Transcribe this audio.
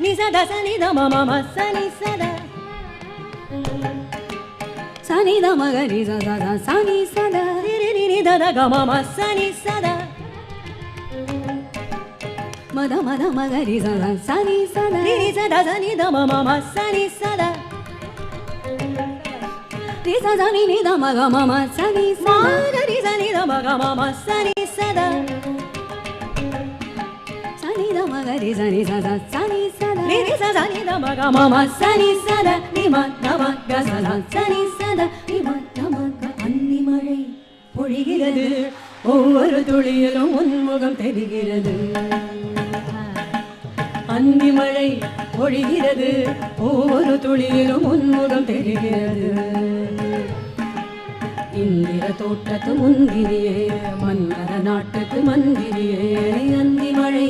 ni sada sani da mama ma sani sada sani da ma ga ni sada sani sada ni ni da da ga mama sani sada ma da ma ga ni sada sani sada ni sada sani da mama ma sani sada ni sada ni da ma ga mama sani sada ma ga ni sani da ma ga mama sani sada sani da ma ga ni sani sada sani sada ni sada ni da ma ga mama sani sada ni ma da ma ga sada sani sada ni ma da ma ga அந்தி மழை பொழிகிறது ஒவ்வொரு துளியிலும் உன்முகம் தெரிகிறது அந்தி மழை பொழிகிறது ஒவ்வொரு துளியிலும் உன்முகம் தெரிகிறது இந்திர தோட்டத்து முந்திரியே மன்மத நாட்டுக்கு மந்திரியே அந்தி மழை